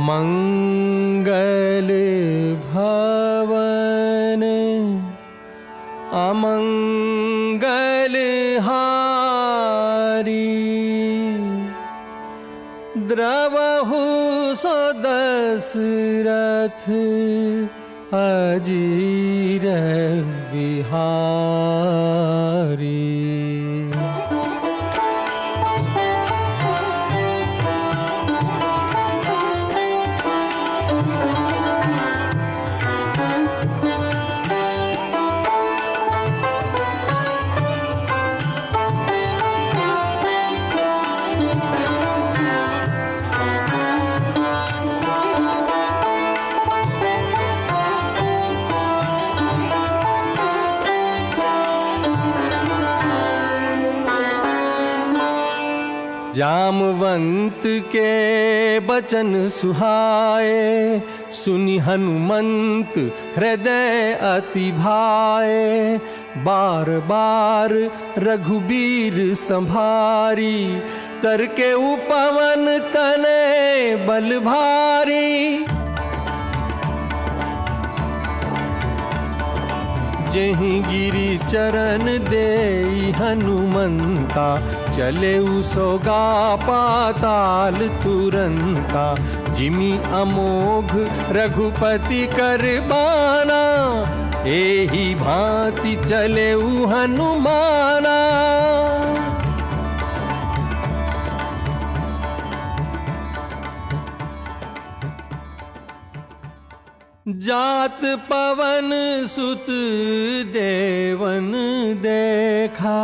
मंगल भवन अमंगल हारी, द्रवहु सो दशरथ अजीर बिहारी। जामवंत के बचन सुहाए, सुनि हनुमंत हृदय अति भाए। बार बार रघुबीर संभारी, करके उपवन तने बल भारी। जेहि गिरि चरण देई हनुमंता, चले उसोगा पाताल तुरंता। जिमि अमोघ रघुपति कर बाना, एहि भांति चले हनुमाना। जात पवन सुत देवन देखा,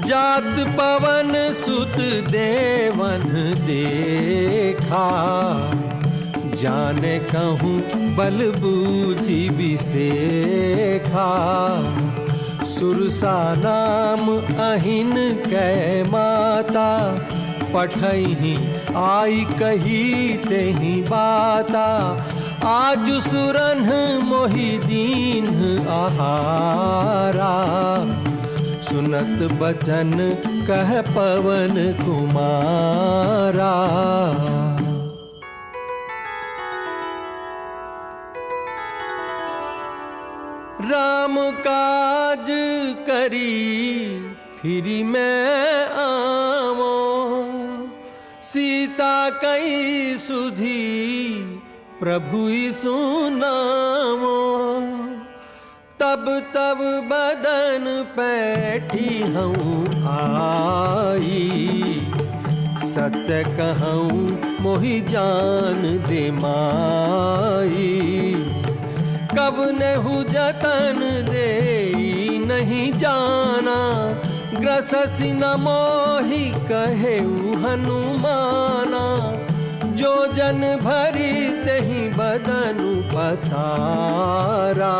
जात पवन सुत देवन देखा। जाने कहूँ बल बूझि बिसेखा, सुरसा नाम अहिन कै माता। पठहि आई कही तेहि बाता, आज सुरन मोहि दीन आहारा। सुनत बचन कह पवन कुमारा। राम काज करी फिरि मैं आवो, सीता कई सुधी प्रभु सुनावो। तब तब बदन पैठी हूँ आई, सत्य कहूँ मोहि जान दे माई। कब नेहु जतन दे नहीं जाना, ग्रससि न मोहि कहेउ हनुमाना। जो जन भरी तेहि बदनु पसारा,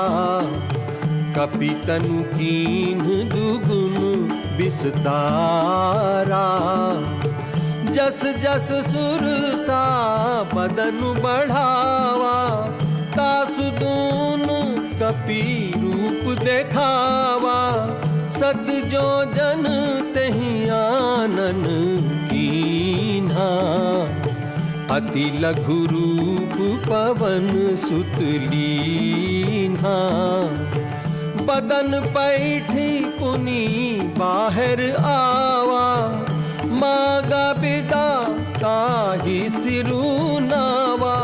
कपि तनु कीन्ह दुगुन विस्तारा। जस जस सुरसा बदनु बढ़ावा, तासु दूनु कपि रूप देखावा। सत जो जन तेहि आनन कीन्हा, अति लघु रूप पवन सुत लीन्हा। बदन पैठी पुनि बाहर आवा, मागा बिदा ताहि सिरु नावा।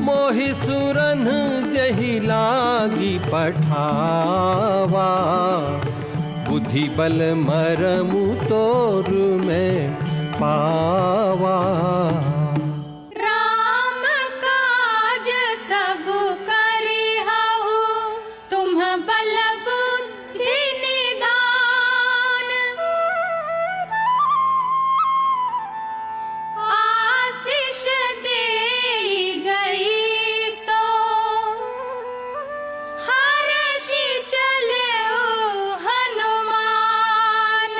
मोहि सुरन जहि लागी पठावा, बुद्धि बल मरमु तोर में पावा। राम काज सब करिहु, तुम बल बुद्धि निधान। आशीष देई गई सो, हर्षि चले हनुमान।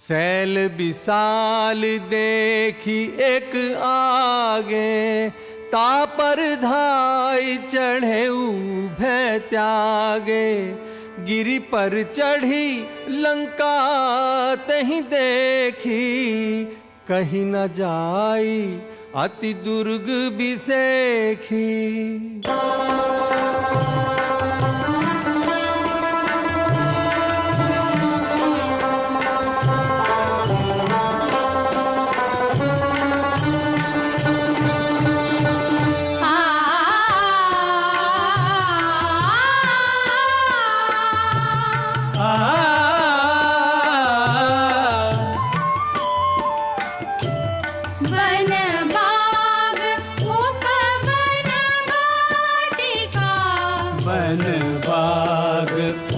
सैल विशाल देखी एक आगे, तापर धाय चढ़े भय त्यागे। गिरि पर चढ़ी लंका तहीं देखी, कहीं न जाई अति दुर्ग बिसेखी।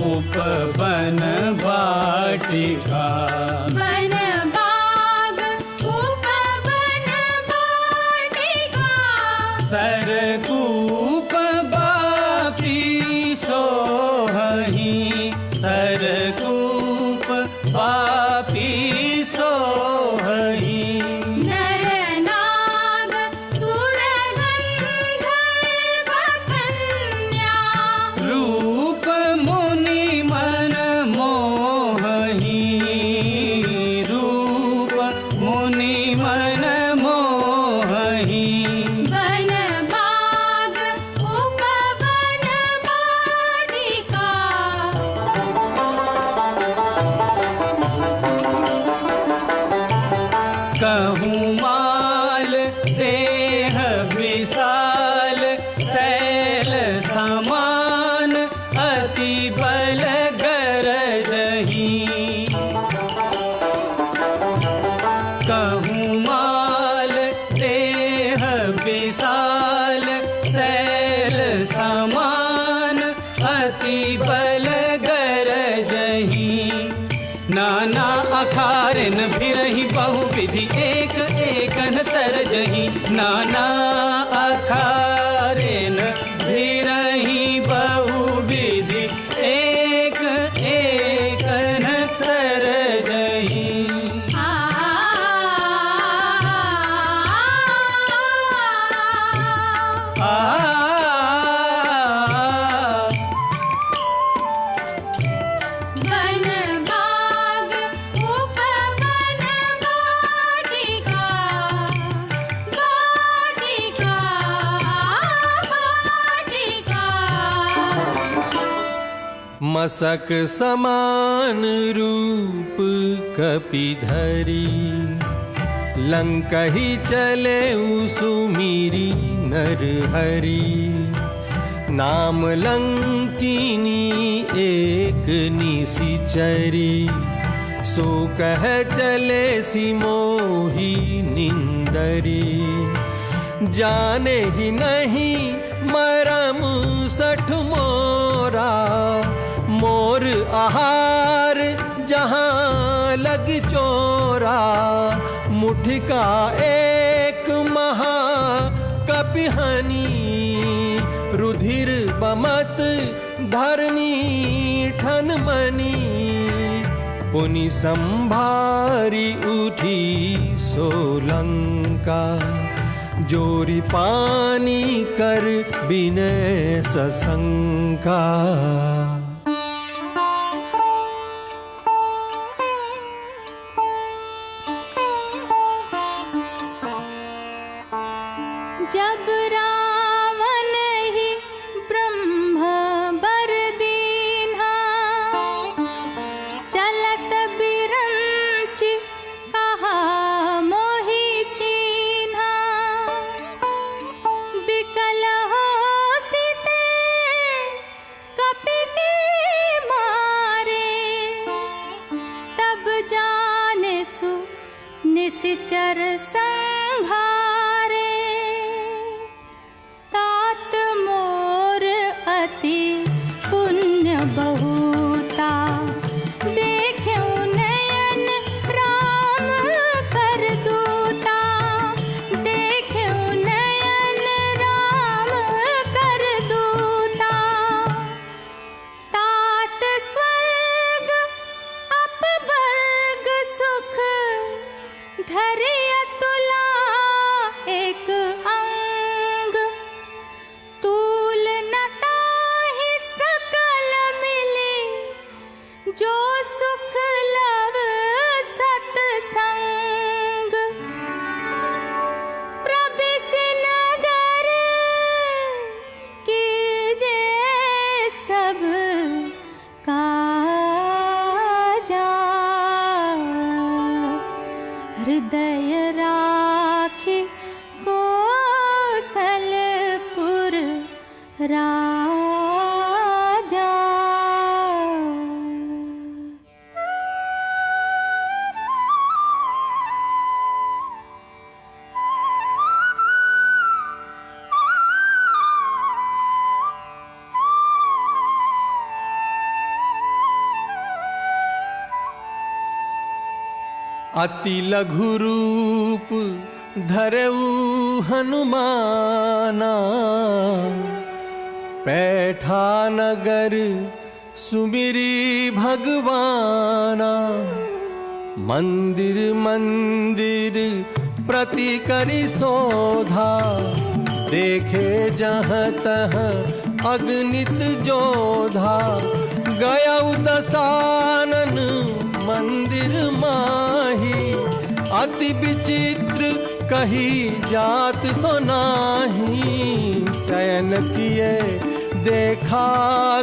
उपवन वाटिका, वन बाग उपवन वाटिका। सरकूप बापी सोहहि, सरकूप बापी सोहहि। नर नाग सुर गंधर्व कन्या, रूप मुनि मन मोहहि, रूप मुनि मन मोहहि। वन बाग उपवन वाटिका। कहूँ माल देह विशाल, शैल समान अति बल गरजहि। कहूँ माल देह विशाल, शैल समान अति बल गरजहि। नाना अखारन भिरहि बहुविधि, एक एकन तरजहि। नाना अखारन भिरहि बहुविधि, एक एकन तरजहि। वन बाग उपवन वाटिका। वाटिका वाटिका। मसक समान रूप कपिधरी, लंकही चले सुमिरी नर हरि। नाम लंकिनी एक निशिचरी, सो कह चले सिमोही निंदरी। जाने ही नहीं मरम सठ मोरा, मोर आहार जहाँ लग चोरा। मुठिका एक महा कपिहनी, रुधिर बमत धरनी ठन मनी। पुनि संभारी उठी सोलंका, जोरी पानी कर बिनय सशंका। जब रावण ही ब्रह्म बर दीन्हा, चलत बिरंच कहा मोहि चीन्हा। विकल हो सिते कपि की अति लघु रूप धरऊ हनुमाना, पैठा नगर सुमिरी भगवाना। मंदिर मंदिर प्रति करि शोधा, देखे जहाँ तहाँ अगणित जोधा। गया दशानन मंदिर माही, अति विचित्र कही जात सुनाही। शयन किए देखा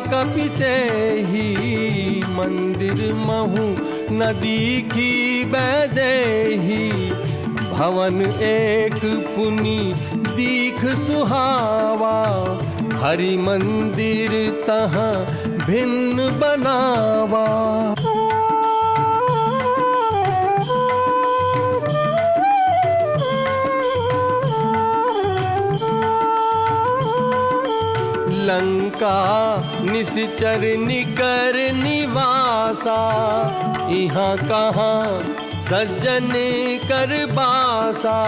कपिते ही, मंदिर महु नदी की बैदेही। भवन एक पुनि दीख सुहावा, हरि मंदिर तहाँ भिन्न बनावा। लंका निश्चर निकर निवासा, यहाँ कहाँ सज्जन कर बासा।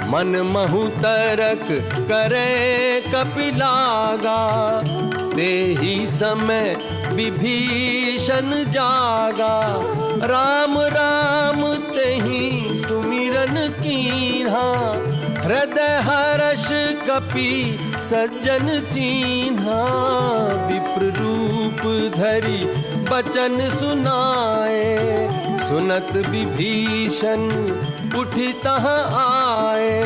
मन महु तरक करे कपिलागा, ते ही समय विभीषण जागा। राम राम तेहि सुमिरन कीन्हा, हृदय हर्ष कपि सज्जन चीन्हा। विप्र रूप धरि बचन सुनाए, सुनत विभीषण उठि तहाँ आए।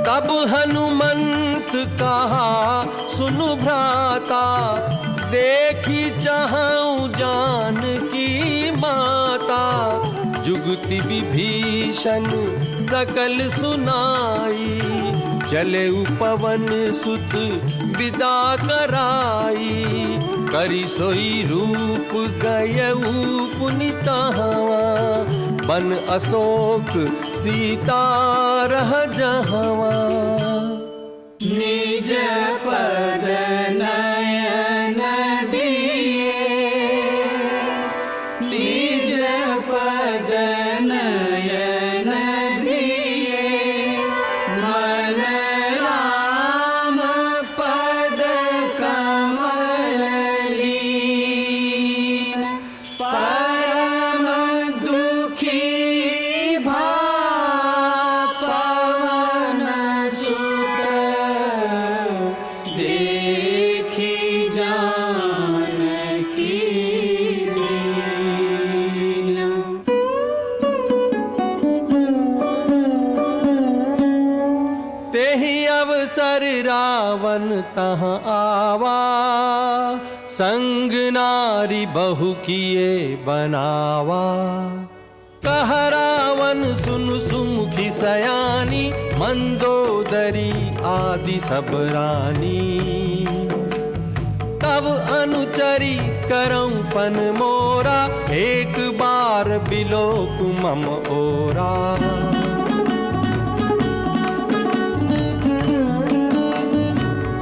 तब हनुमंत कहा सुनु भ्राता, देखी चाहूं जान की माता। जुगति विभीषण सकल सुनाई, चले पवन सुत विदा कराई। करी सोई रूप गयऊ पुनितहवा, बन अशोक सीता रह जहवा। निज पद नयन दिए, निज पद नयन दिए। मन राम पद कमल लीन, परम दुखी भा पवन सुत। देखी जानकी दीन। तेहि अवसर रावण तहाँ आवा, संग नारी बहु किए बनावा। कह रावण सुन सुमुखी सयानी, मंदोदरी आदि सब रानी। तब अनुचरी करऊं पन मोरा, एक बार बिलोक मम ओरा।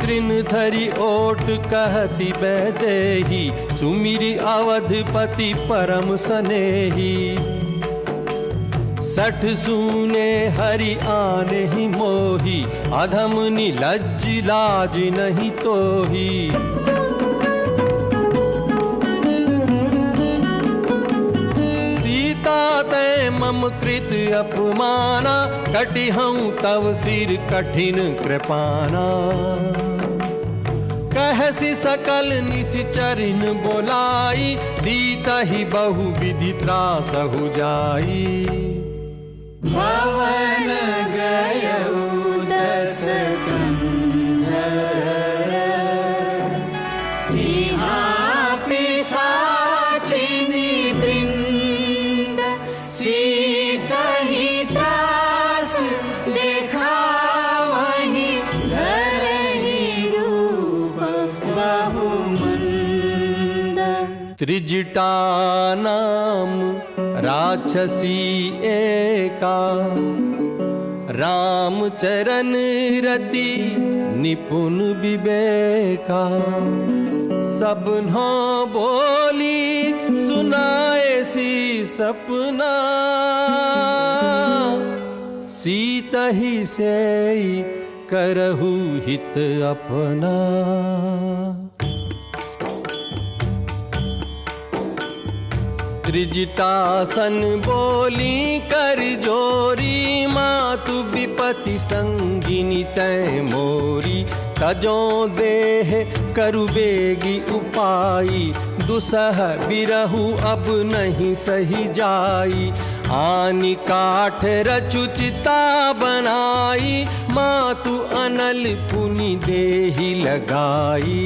तृण धरि ओट कहती बैदेही, सुमिरी अवधपति परम सनेही। सठ सूने हरि आने ही मोही, अधम निलज्ज लाज नहीं तोही। सीता तै मम कृत अपमाना, कटिहऊं तव सिर कठिन कृपाना। कहसी सकल निश्चरिन बोलाई, सीता ही बहु विधि त्रासहु जाई। भवन गयऊ दस कंधर, यहाँ पिशाचिनी वृंद। सीता ही त्रास देखा वहीं, धरहि रूप बहुमंद। त्रिजटा नाम राक्षसी एका, राम चरण रति निपुण विवेका। सबनो बोली सुनाए सी सपना, सीत ही से करहु हित अपना। त्रिजटासन बोली कर जोरी, मातु विपति संगिनी तै मोरी। तजो देह करु बेगी उपाई, दुसह बिरहु अब नहीं सही जाई। आनि काठ रचु चिता बनाई, मातु अनल पुनि देहि लगाई।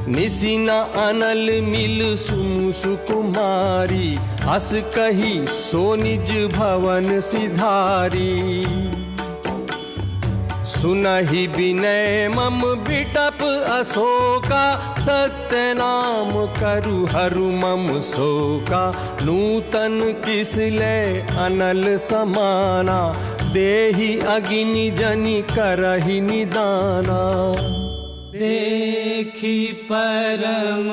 निसिना अनल मिल सुकुमारी, हस कही सो निज भवन सिधारी। सुनहि विनय मम बिटप अशोका, सत्य नाम करु हरु मम शोका। नूतन किसले अनल समाना, देहि अग्नि जनि करहि निदाना। देखी परम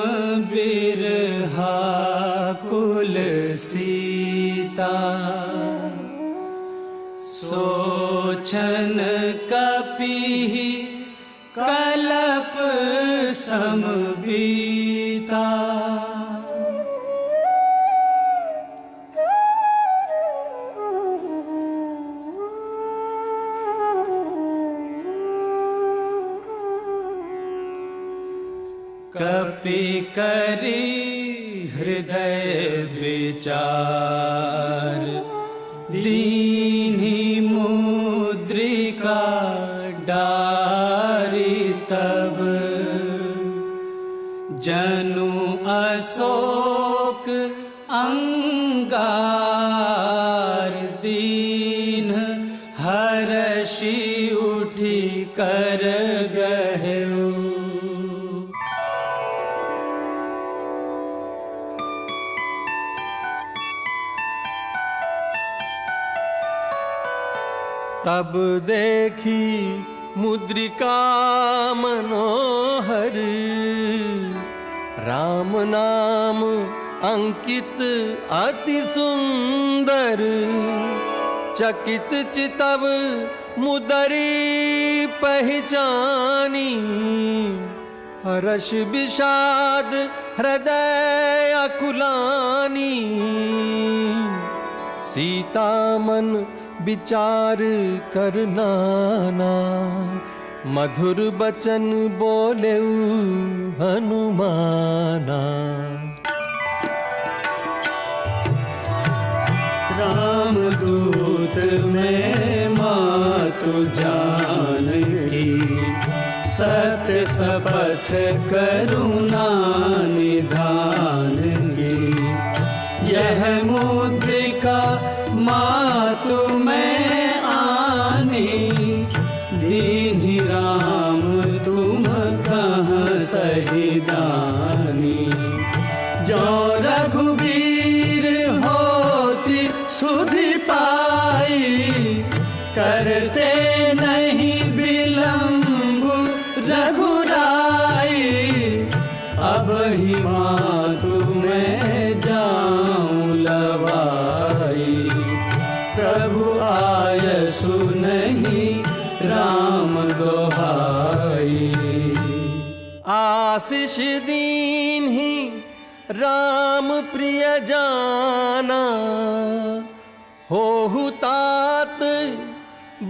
बिरहा कुल सीता, सोचन कपिहि कलप सम बीता। कपि करी हृदय विचार, दीन्हि मुद्रिका डारी। तब जनु अशोक अंगार, दीन हर्षि उठी कर गहु। तब देखी मुद्रिका मनोहर, राम नाम अंकित अति सुंदर। चकित चितव मुदरी पहचानी, हर्ष विषाद हृदय अकुलानी। सीता मन विचार कर नाना, मधुर बचन बोले हनुमाना। राम दूत में मातु जानकी, सत्य शपथ करुणा निधान की। यह मुद्रिका मातु में आनी, दीन्हि राम तुम कहाँ सही दानी। जो रघुबीर होती सुधि पाई, करते नहीं विलंब रघुराई। अब ही मातु में जाऊं लवाई, प्रभु आयसु नहीं राम दोहाई। आशीष दीन्हि राम प्रिय जाना, होहु तात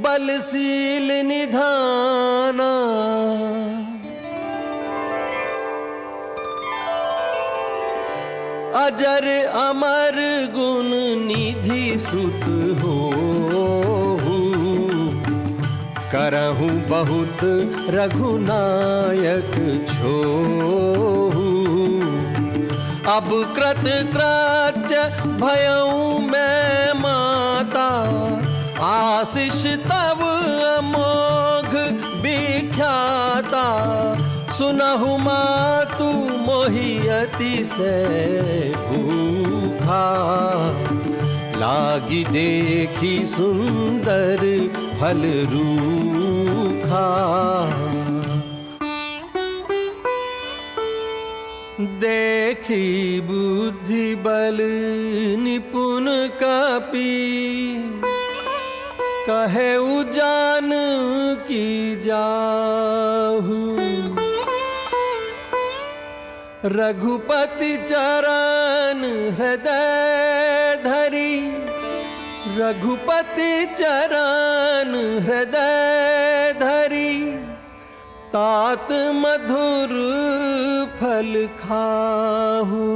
बलशील निधाना। अजर अमर गुण निधि सुत हो, करहु बहुत रघुनायक छोहु। अब कृत कृत्य भयऊ मैं माता, आशीष तब अमोघ विख्याता। सुनहु मातु मोहियति से भूखा, लागी देखी सुंदर फल रूखा। देखी बुद्धि बल निपुण कपि, कहे उजान की जाहू। रघुपति चरण हृदय धरी, रघुपति चरण हृदय धरी, तात मधुर फल खाहू।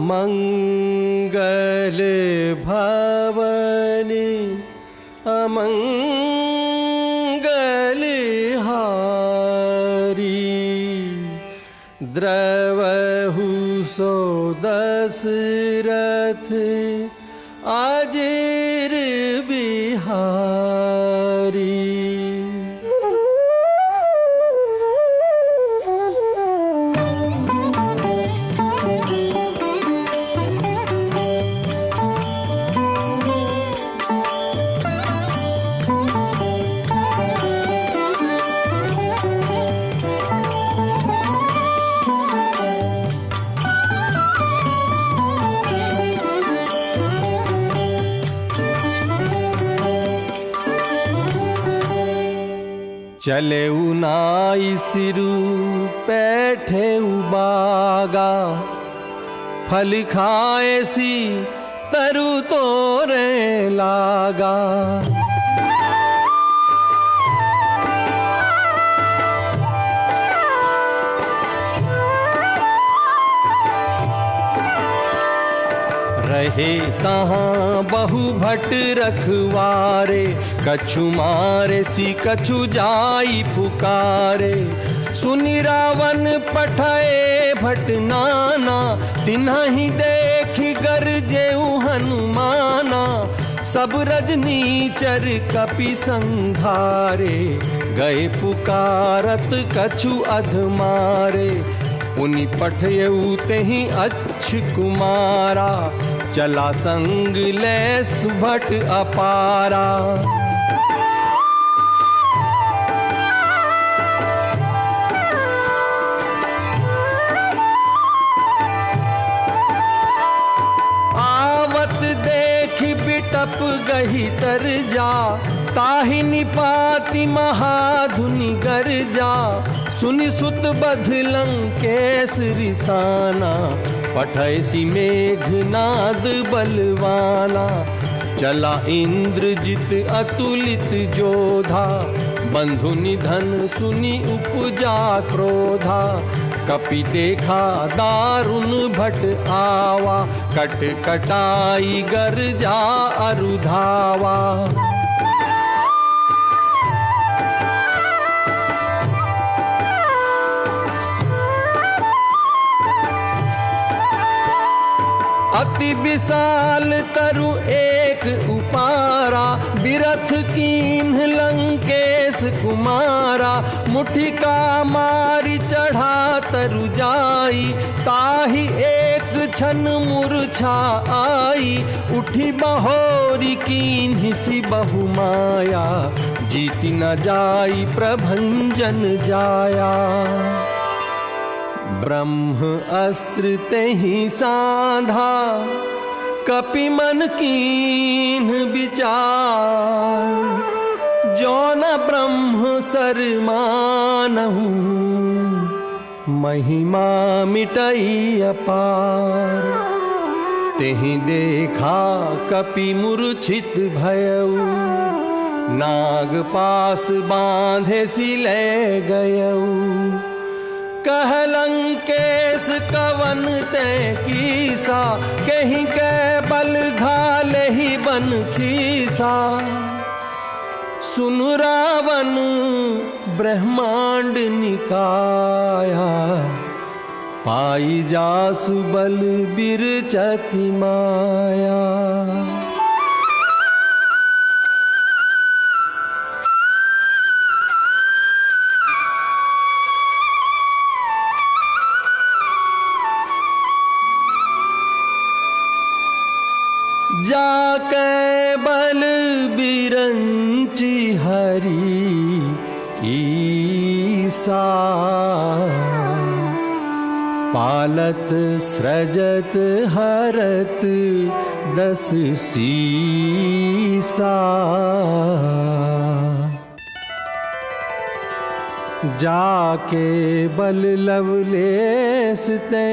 मंगल भवन अमंगल हारी, द्रवहु सो दशरथ अजिर बिहारी। चले उनाई सिरु बैठे बागा, फल खाए सी तरु तोरे लागा। रहे तहाँ बहु भट रखवारे, कछु मारे सी कछु जाई पुकारे। सुनि रावण पठाए भट नाना, तिन्हि देख गरजेउ हनुमाना। सब रजनीचर कपि संघारे, गए पुकारत कछु अधमारे। पुनि पठयऊ तेहि अच्छ कुमारा, चला संग ले सुभट अपारा। आवत देखि बिटप गही तर जा, ताहि निपाति महाधुनि गर्जा। सुनि सुत बध लंकेश रिसाना, पठैसी मेघनाद बलवाना। चला इंद्रजित अतुलित जोधा, बंधु निधन सुनि उपजा क्रोधा। कपि देखा दारुण भट आवा, कट कटाई गर्जा अरुधावा। अति विशाल तरु एक उपारा, बिरथ कीन्ह लंकेश कुमारा। मुठिका मारी चढ़ा तरु जाई, ताहि एक छन मूर्छा आई। उठी बहोरी कीन्हि सी बहु माया, जीति न जाई प्रभंजन जाया। ब्रह्म अस्त्र तेहि साधा, कपि मन कीन्ह विचार। जो न ब्रह्म सर मानहु, महिमा मिटई अपार। तेहि देखा कपि मूर्छित भयउ, नाग पास बांधे सिले गयउ। कह लंकेश कवन ते कीसा, कहीं के बल घाले ही बन खीसा। सुन रावण ब्रह्मांड निकाया, पाई जासु बल बिरचति माया। जाके बल बिरंची हरि ईसा, पालत सृजत हरत दस सीसा। जाके बल लवलेस ते,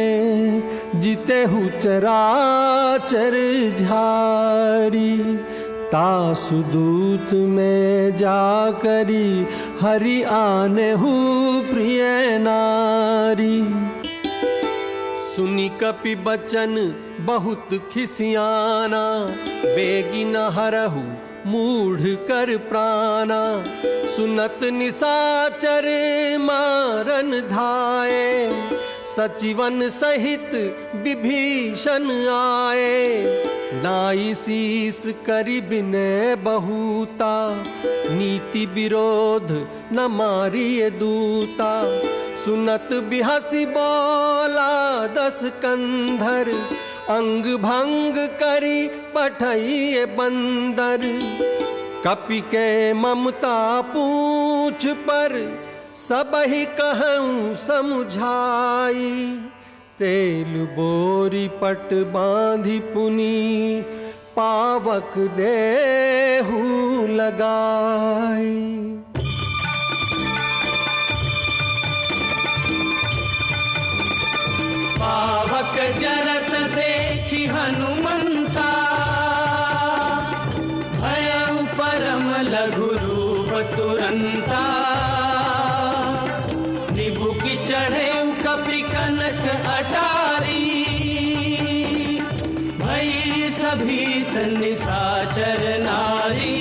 जितेहु चराचर झारी। तासु दूत में जाकरी, हरि आनेहु प्रिय नारी। सुनी कपि बचन बहुत खिसियाना, बेगी न हरहु मूढ़ कर प्राणा। सुनत निशाचर मारन धाये, सचिवन सहित विभीषण आए। नाई शीस करि बिनय बहुता, नीति विरोध न मारिय दूता। सुनत बिहसी बोला दस कंधर, अंग भंग करी पठइए बंदर। कपि के ममता पूछ पर, सबहि कहूँ समुझाई। तेल बोरी पट बांधि पुनी, पावक देहु लगाई। पावक जरत देखी हनुमंता, भयउ परम लघु रूप तुरंता। निबुकि चढ़े कपि कनक अटारी, भई सभीत निशाचर नारी।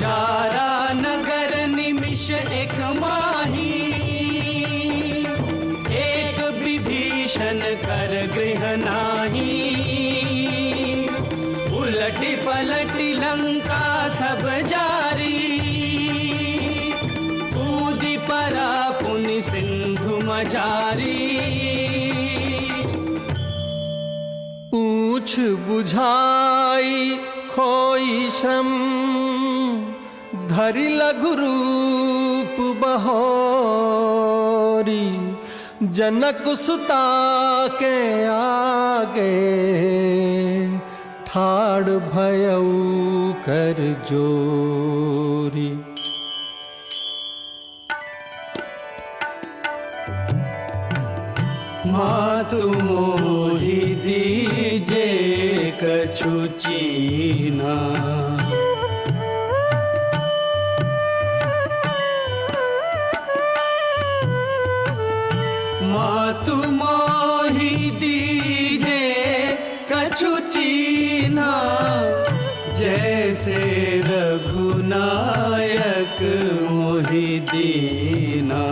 जारा नगर निमिष एक माही, एक विभीषण कर गृह नाही। उलटी पलटी लंका सब जारी, कूदी परा पुनि सिंधु मजारी। पूछ बुझाई खोई श्रम, धरि लघु रूप बहोरी। जनक सुता के आगे, ठाड़ भयउ कर जोरी। मातु मोहि दीजे कछु चीना, मातु मोहि दीजे कछु चीना। जैसे रघुनायक मोहि दीना।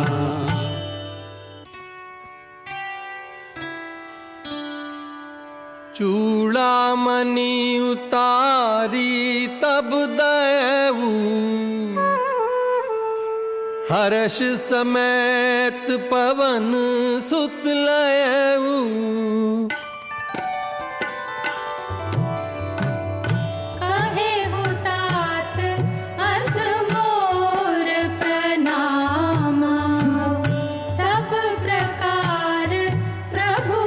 चूड़ामणि उतारी तब देवू, हर्ष समेत पवन सुत लयऊ। सब प्रकार प्रभु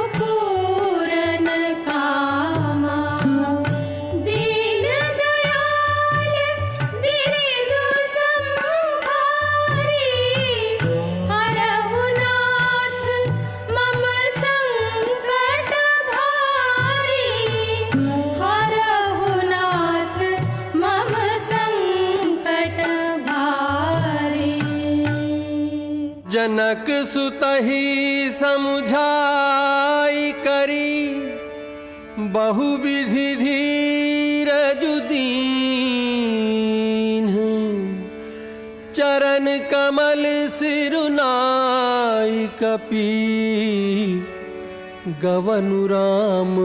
जनक सुतहि समुझाई करी, बहुविधि धीरजु दीन्ह। चरण कमल सिरुनाई कपि, गवनु राम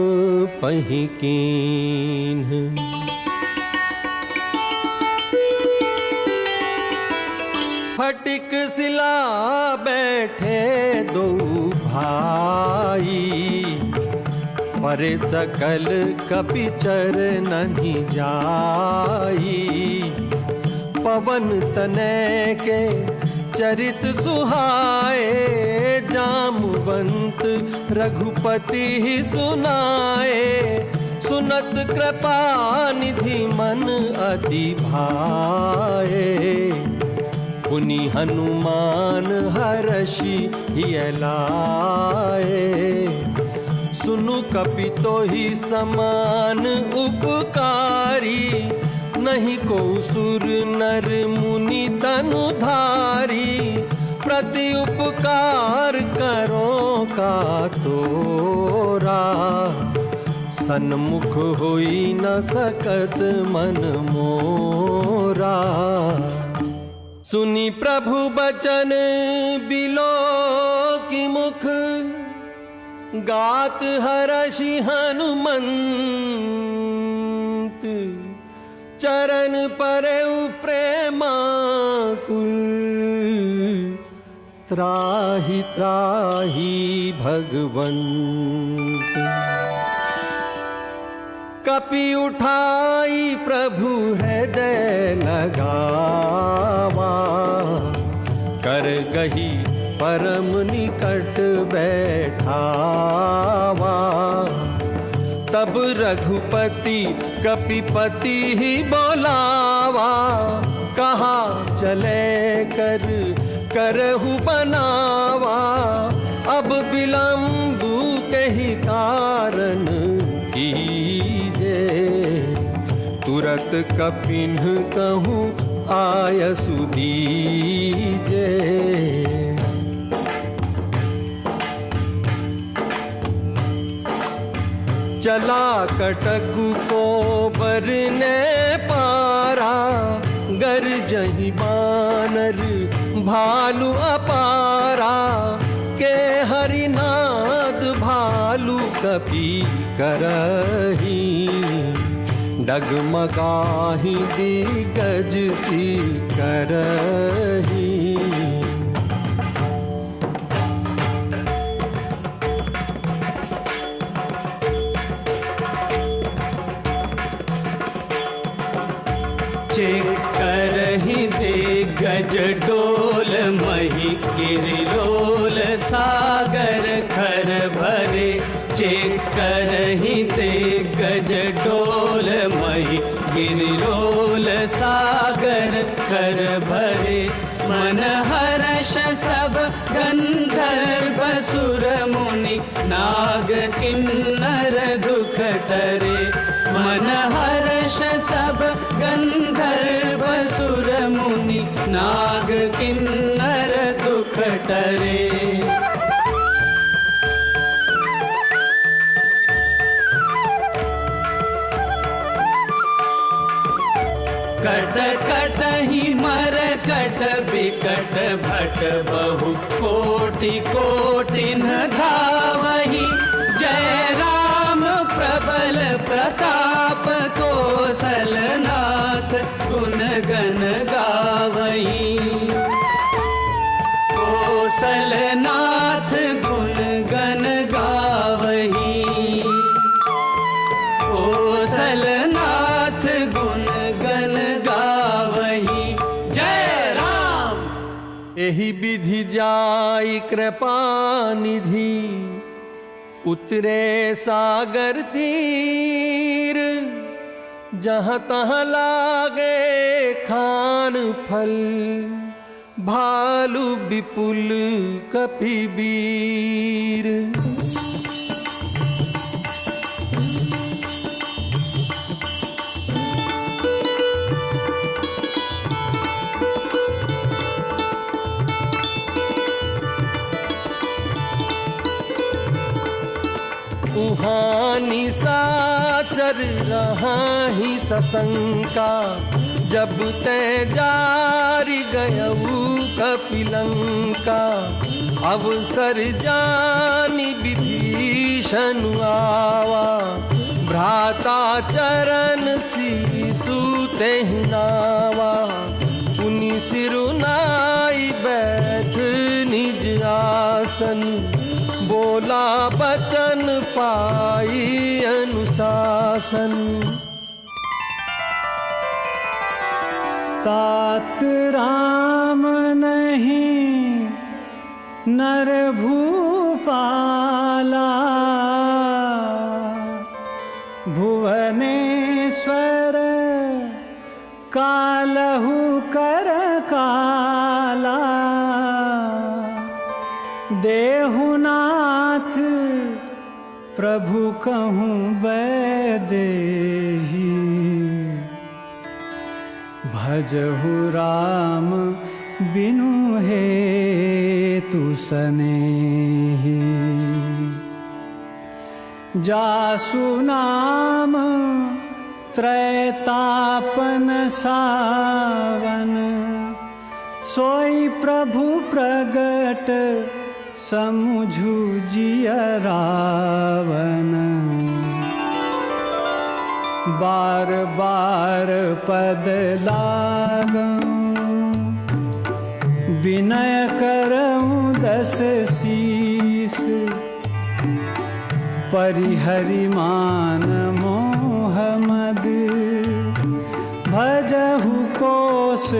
पहि कीन्ह। फटिक सिला बैठे दो भाई, परे सकल कपि चरनहि जाई। पवन तनय के चरित सुहाए, जामवंत रघुपति ही सुनाए। सुनत कृपा निधि मन अति भाए, पुनि हनुमान हर्षि हिय लाए। सुनु कपि तोहि समान उपकारी, नहीं को सुर नर मुनि तनुधारी। प्रति उपकार करो का तोरा, सन्मुख होई न सकत मन मोरा। सुनी प्रभु बचन बिलो की मुख, गात हर्षि हनुमंत। चरण परेउ प्रेमाकुल, त्राहि त्राहि भगवंत। कपि उठाई प्रभु हृदय लगावा, कर गही परम निकट बैठावा। तब रघुपति कपिपति ही बोलावा, कहा चले कर करहु बनावा। अब विलंबु कही कारण कीजे, तुरत कपिन्ह कहूँ आयसु दीजे। चला कटकु को बरने पारा, गरजहि बानर भालु अपारा। के हरिनाद भालु कपि करही, डगमगाहि दिग्गज करही। करहि दिग्गज डोल मही, गिरिलोल सागर खर भरे। करहि दिग्गज डोल मही, गिरिलोल सागर खर भरे। मन हर्ष सब गंधर्व सुर मुनि, नाग किन्नर दुख टरे। मन हर्ष सब गंधर्व सुर मुनि, नाग किन्नर दुख टरे। कट कट ही मर कट बिकट भट, बहु कोटि कोटि न धावहि। जय राम प्रबल प्रताप, कौशलनाथ गुण गण गावहि। कौशलनाथ गुण गण गावहि। कौशलनाथ गुण गण गावहि। जय राम। एहि विधि जाई कृपा निधि, उतरे सागर तीर। जहाँ तहाँ लागे खान फल, भालु विपुल कपिवीर। उहानी साचर रहाही सशंका, जब ते जारी गयऊ कपिलंका। अवसर जानी विभीषण आवा, भ्राता चरण सीसु तेहि नावा। पुनि सिरुनाई बैठ निज आसन, बोला बचन पाई अनुशासन। तात राम नहीं नर भूपाला, भुवनेश्वर कालहु कर काला। देहुनाथ प्रभु कहूँ वैदेही, भजहु राम बिनु हेतु सनेही। जासु नाम त्रैतापन सावन, सोई प्रभु प्रगट समुझु जिय रावण। बार बार पद लागऊं, विनय करऊं दस शीस। परिहरि मान मोह मद, भजहु कौशलाधीश।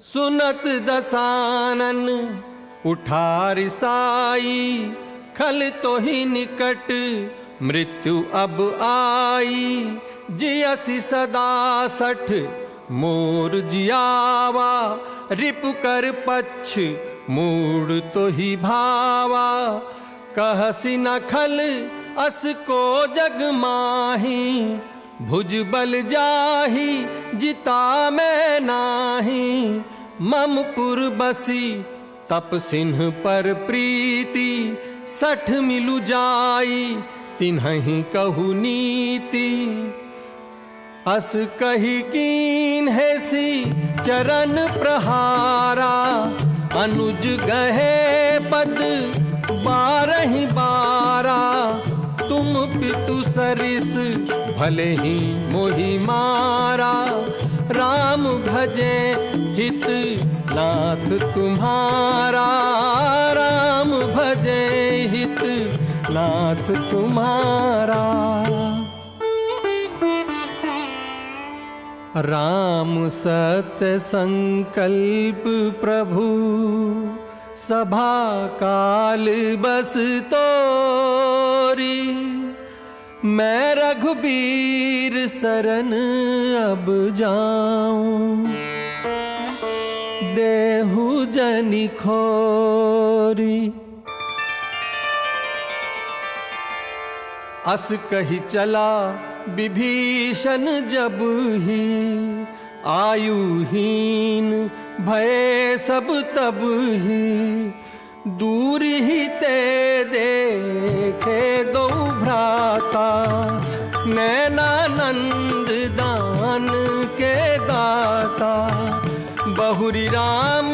सुनत दसानन उठार साई, खल तो ही निकट मृत्यु अब आई। जियसि सदा 60 मोर जियावा, रिपु कर पक्ष मूड तो ही भावा। कहसि न खल अस को जग माही, भुज बल जाही जिता मैं नाही। मम पुर बसी तप सिंह पर प्रीति, 60 मिलु जाई तिन्हि कहु नीति। अस कही कीन हेसी चरण प्रहारा, अनुज गहे पद 12 12। तुम पितु सरिस भले ही मोहि मारा, राम भजे हित नाथ तुम्हारा। राम भजे हित नाथ तुम्हारा। राम सत्य संकल्प प्रभु, सभा काल बस तोरी। मैं रघुबीर शरण अब जाऊं, देहु जनि खोरी। अस कही चला विभीषण जब ही, आयुहीन भय सब तब ही। दूर ही ते देखे दो भ्राता, नैनानंद दान के दाता। बहुरी राम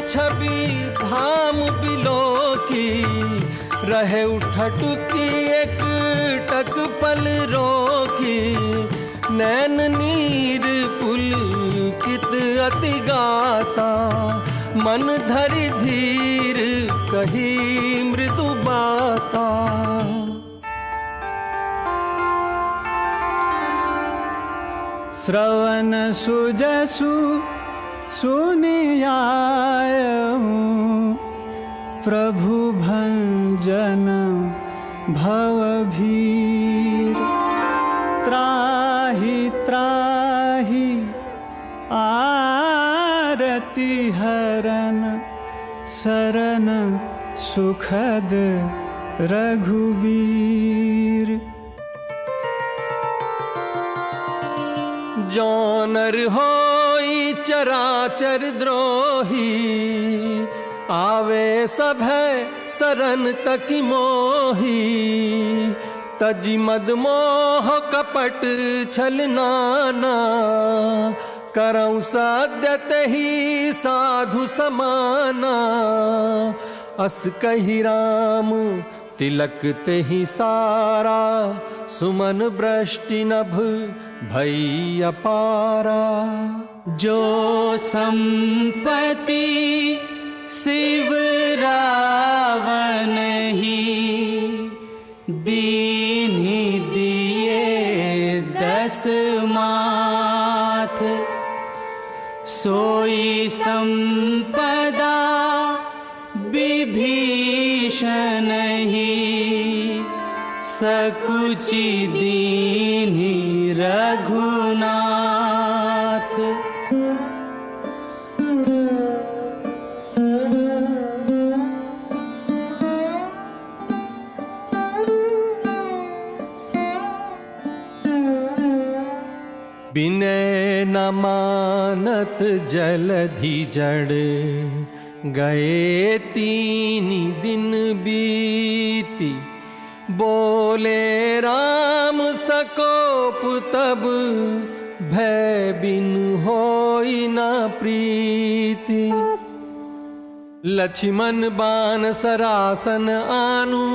छवि धाम बिलो की, रहे उठटुकी एक टक पल रोकी। नैन नीर पुलकित अति गाता, मन धरि धीर कही मृदु बाता। श्रवण सुजसु सुनियाऊं, प्रभु भंजन भवभीर। त्राहि त्राहि आरती हरन, शरण सुखद रघुबीर। जौनर होई चराचर द्रोही, आवे सभै सरन तकी मोही, तजी मद मोह कपट छल नाना, करऊं सद्य तेहि साधु समाना, अस कही राम तिलक तेहि सारा, सुमन वृष्टि नभ भई अपारा। जो संपत्ति शिव रावण ही, दीन्हि दिए 10 माथ, सोई संपदा विभीषण ही, सकुचि दीन्हि रघुनाथ। बिनय न मानत जलधि जड़, गए 3 दिन बीती, बोले राम सकोप तब, भय बिन होई न प्रीति। लक्ष्मण बान सरासन आनू,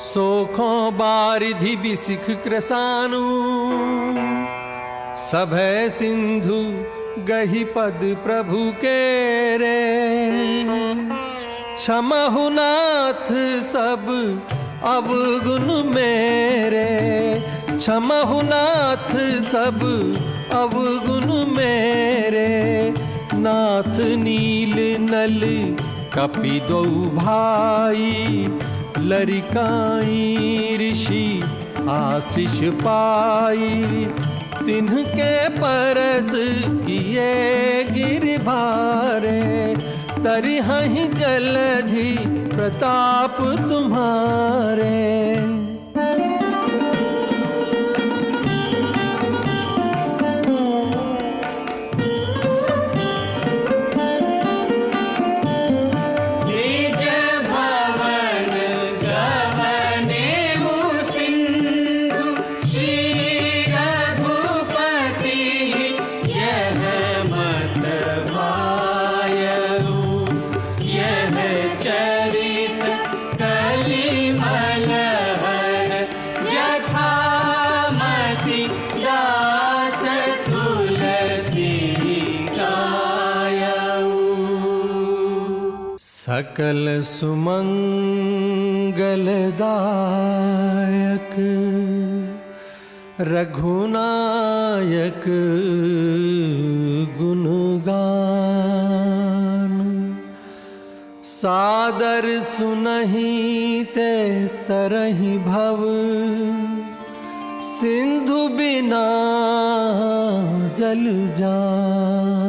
सोखों बारिधि बिसिख कृसानु, सभय सिंधु गही पद प्रभु के रे। क्षमहु नाथ सब अवगुण मेरे, क्षमहु नाथ सब अवगुण मेरे। नाथ नील नल कपि दो भाई, लरिकाई ऋषि आशीष पाई। तिन्हके परस किए गिरभारे, तरिहहि जलधि प्रताप तुम्हारे। सकल सुमंगलदायक रघुनायक गुणगान, सादर सुनहि ते तरहि भव, सिंधु बिना जल जान।